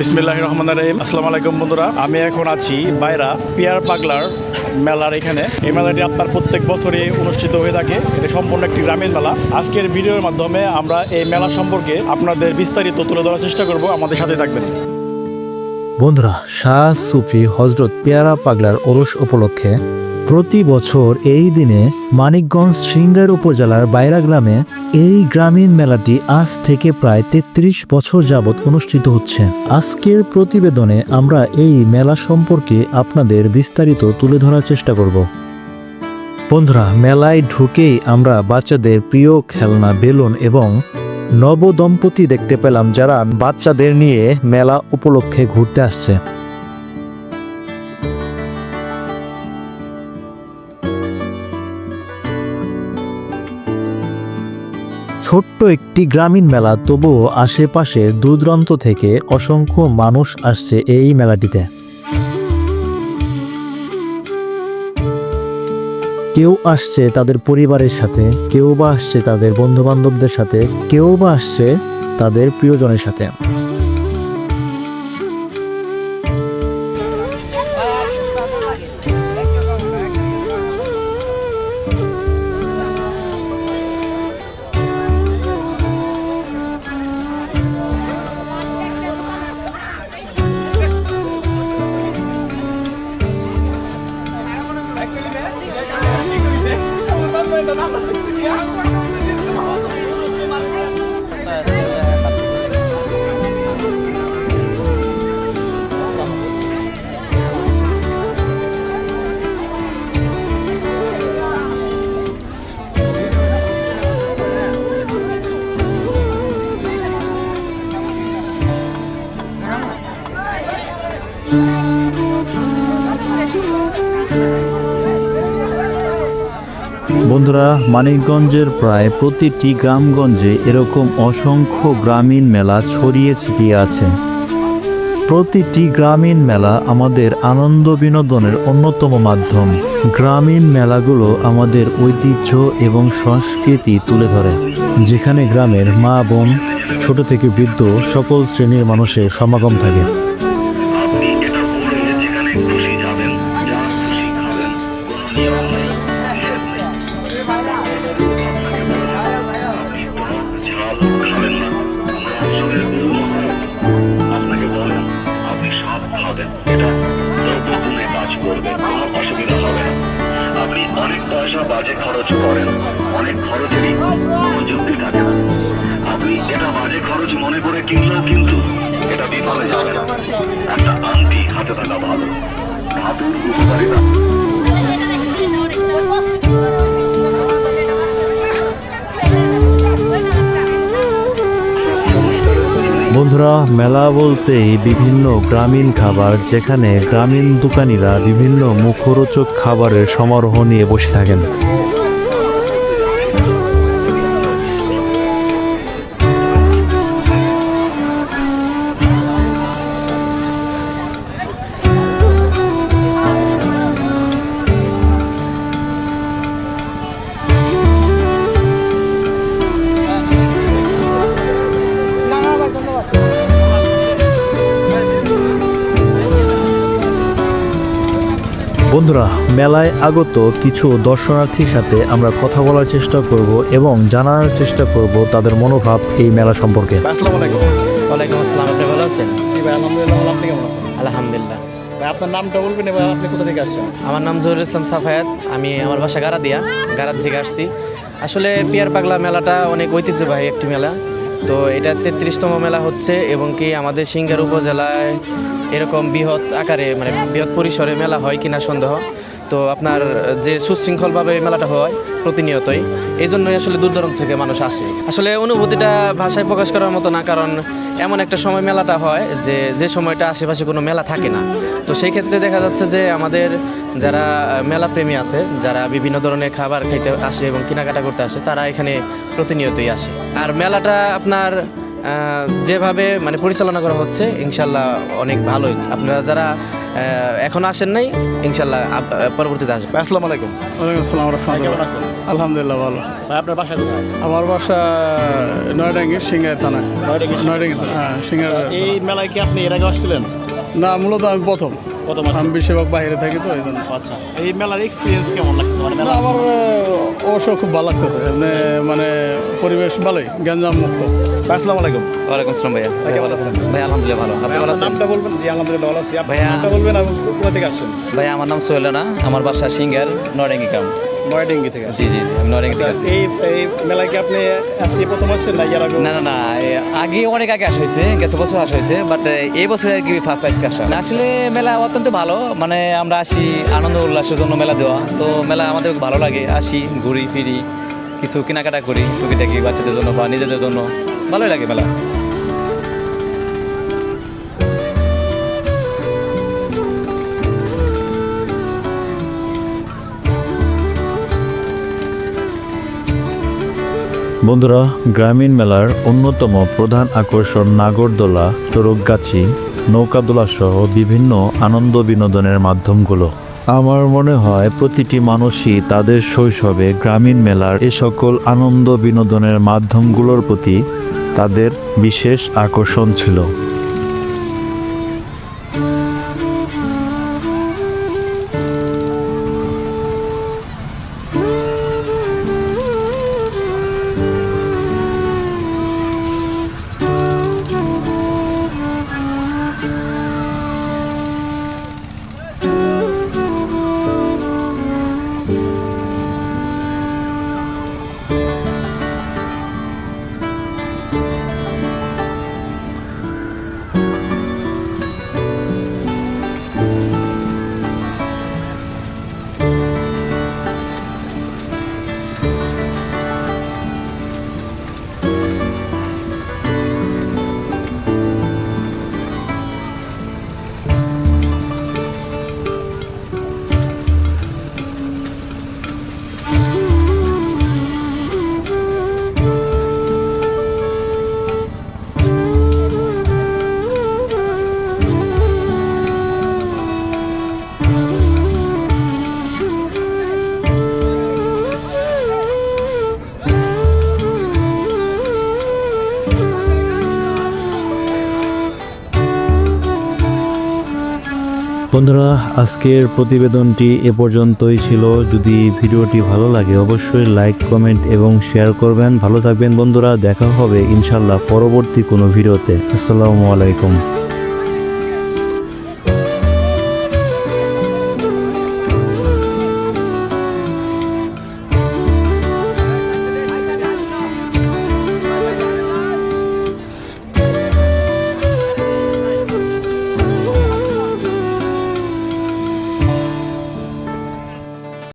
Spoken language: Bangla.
বিসমিল্লাহির রহমানির রহিম। আসসালামু আলাইকুম বন্ধুরা, আমি এখন আছি বাইরা পিয়ার পাগলার মেলার এখানে। এই মেলাটি আপনার প্রত্যেক বছরই অনুষ্ঠিত হয়ে থাকে। এটা সম্পূর্ণ একটি গ্রামীণ মেলা। আজকের ভিডিওর মাধ্যমে আমরা এই মেলা সম্পর্কে আপনাদের বিস্তারিত তুলে ধরার চেষ্টা করব। আমাদের সাথে থাকবেন বন্ধুরা। শাহ সুফি হজরত পেয়ারা পাগলার ওরস উপলক্ষে প্রতি বছর এই দিনে মানিকগঞ্জ সিংগাইর উপজেলার বাইরা গ্রামে এই গ্রামীণ মেলাটি আজ থেকে প্রায় ৩৩ বছর যাবৎ অনুষ্ঠিত হচ্ছে। আজকের প্রতিবেদনে আমরা এই মেলা সম্পর্কে আপনাদের বিস্তারিত তুলে ধরার চেষ্টা করব। বন্ধুরা, মেলায় ঢুকেই আমরা বাচ্চাদের প্রিয় খেলনা বেলুন এবং নবদম্পতি দেখতে পেলাম, যারা বাচ্চাদের নিয়ে মেলা উপলক্ষে ঘুরতে আসছে। ছোট্ট একটি গ্রামীণ মেলা, তবুও আশেপাশের দূরদূরান্ত থেকে অসংখ্য মানুষ আসছে এই মেলাটিতে। কেউ আসছে তাদের পরিবারের সাথে, কেউ বা আসছে তাদের বন্ধু বান্ধবদের সাথে, কেউ বা আসছে তাদের প্রিয়জনের সাথে। বন্ধুরা, মানিকগঞ্জের প্রায় প্রতিটি গ্রামগঞ্জে এরকম অসংখ্য গ্রামীণ মেলা ছড়িয়ে ছিটিয়ে আছে। প্রতিটি গ্রামীণ মেলা আমাদের আনন্দ বিনোদনের অন্যতম মাধ্যম। গ্রামীণ মেলাগুলো আমাদের ঐতিহ্য এবং সংস্কৃতি তুলে ধরে, যেখানে গ্রামের মা বোন, ছোট থেকে বৃদ্ধ সকল শ্রেণীর মানুষের সমাগম থাকে। বাজে খরচ করেন, অনেক খরচেরই কোনো যুক্তি থাকে না। আপনি এটা বাজে খরচ মনে করে কিনলেও কিন্তু এটা বিফলে যাবে না। একটা আংটি হাতে থাকা ভালো। ধাতুর উপকারিতা। বন্ধুরা, মেলা বলতেই বিভিন্ন গ্রামীণ খাবার, যেখানে গ্রামীণ দোকানিরা বিভিন্ন মুখরোচক খাবারের সমারোহ নিয়ে বসে থাকেন। বন্ধুরা, মেলায় আগত কিছু দর্শনার্থীর সাথে আমরা কথা বলার চেষ্টা করব এবং জানার চেষ্টা করব তাদের মনোভাব এই মেলা সম্পর্কে। আসসালামু আলাইকুম। ওয়ালাইকুম আসসালাম। আপনি ভালো আছেন? জি ভাই, আলহামদুলিল্লাহ ভালো। আপনি কেমন আছেন? আলহামদুলিল্লাহ। ভাই, আপনার নামটা বলবেন এবং আপনি কোথা থেকে আসছেন? আমার নাম জহুরুল ইসলাম সাফায়াত। আমি আমার বাসা গারাদিয়া থেকে আসছি। আসলে পিয়ার পাগলা মেলাটা অনেক ঐতিহ্যবাহী একটি মেলা। তো এটা ৩৩তম মেলা হচ্ছে এবং কি আমাদের সিংগাইর উপজেলায় এরকম বৃহৎ আকারে মানে বৃহৎ পরিসরে মেলা হয় কিনা সন্দেহ। তো আপনার যে সুশৃঙ্খলভাবে মেলাটা হয় প্রতিনিয়তই, এই জন্যই আসলে দূর দূরান্ত থেকে মানুষ আসে। আসলে অনুভূতিটা ভাষায় প্রকাশ করার মতো না, কারণ এমন একটা সময় মেলাটা হয় যে সময়টা আশেপাশে কোনো মেলা থাকে না। তো সেই ক্ষেত্রে দেখা যাচ্ছে যে আমাদের যারা মেলা প্রেমী আছে, যারা বিভিন্ন ধরনের খাবার খাইতে আসে এবং কেনাকাটা করতে আসে, তারা এখানে প্রতিনিয়তই আসে। আর মেলাটা আপনার যেভাবে মানে পরিচালনা করা হচ্ছে ইনশাল্লাহ অনেক ভালোই। আপনারা যারা এখন আসেন নাই ইনশাল্লাহ পরবর্তীতে আসবেন। ভাই আসসালামু আলাইকুম। ওয়ালাইকুম আসসালাম ভাই কেমন রহমতুল্লাহ। আছেন? আলহামদুলিল্লাহ ভালো। ভাই আপনার বাসা কোথায়? আমার বাসা নয়ডাঙ্গি সিঙ্গার থানা। নয়ডাঙ্গি নয়ডাঙ্গি থানা, হ্যাঁ সিঙ্গার। এই মেলায় কি আপনি এর আগে আসছিলেন? না, মূলত আমি প্রথম। কত মাস? আমি বেশিরভাগ বাইরে থাকি তো এই জন্য। আচ্ছা, এই মেলার এক্সপিরিয়েন্স কেমন লাগছে? মানে না, মেলা আমার অবশ্য খুব ভালো লাগতেছে। মানে পরিবেশ ভালোই, গ্যাঞ্জাম মুক্ত। ভাই আসসালামু আলাইকুম। ওয়ালাইকুম আসসালাম ভাইয়া। ভাই ভাই কেমন ভালো আছেন? আছেন? ভাই আলহামদুলিল্লাহ ভালো। আপনি ভালো আপনার আছেন? নামটা বলবেন? জি আলহামদুলিল্লাহ ভালো আছি। আপনার ভাইয়া- নামটা বলবেন আর কোথা থেকে আসছেন? ভাই আমার নাম সোহেল রানা, আমার বাসা সিঙ্গার নরেঙ্গি কাম। নয়ডাঙ্গি থেকে। জি জি জি, আমি নরেঙ্গি থেকে আচ্ছা, আছি। এই মেলায় কি আপনি আজকে প্রথম আসছেন না এর আগে? না না না, আগে অনেক আগে আসা হয়েছে, গেছে বছর আসা হয়েছে, বাট এই বছর আর কি ফার্স্ট আজকে আসা। না, আসলে মেলা অত্যন্ত ভালো, মানে আমরা আসি আনন্দ উল্লাসের জন্য মেলা দেওয়া, তো মেলা আমাদের ভালো লাগে, আসি ঘুরি ফিরি, কিছু কেনাকাটা করি টুকিটাকি বাচ্চাদের জন্য বা নিজেদের জন্য, ভালোই লাগে মেলা। বন্ধুরা, গ্রামীণ মেলার অন্যতম প্রধান আকর্ষণ নাগরদোলা, চড়কগাছি, নৌকাদোলা সহ বিভিন্ন আনন্দ বিনোদনের মাধ্যমগুলো। আমার মনে হয় প্রতিটি মানুষই তাদের শৈশবে গ্রামীণ মেলার এ সকল আনন্দ বিনোদনের মাধ্যমগুলোর প্রতি তাদের বিশেষ আকর্ষণ ছিল। বন্ধুরা, আজকের প্রতিবেদনটি এ পর্যন্তই ছিল। যদি ভিডিওটি ভালো লাগে অবশ্যই লাইক, কমেন্ট এবং শেয়ার করবেন। ভালো থাকবেন বন্ধুরা, দেখা হবে ইনশাল্লাহ পরবর্তী কোনো ভিডিওতে। আসসালামু আলাইকুম।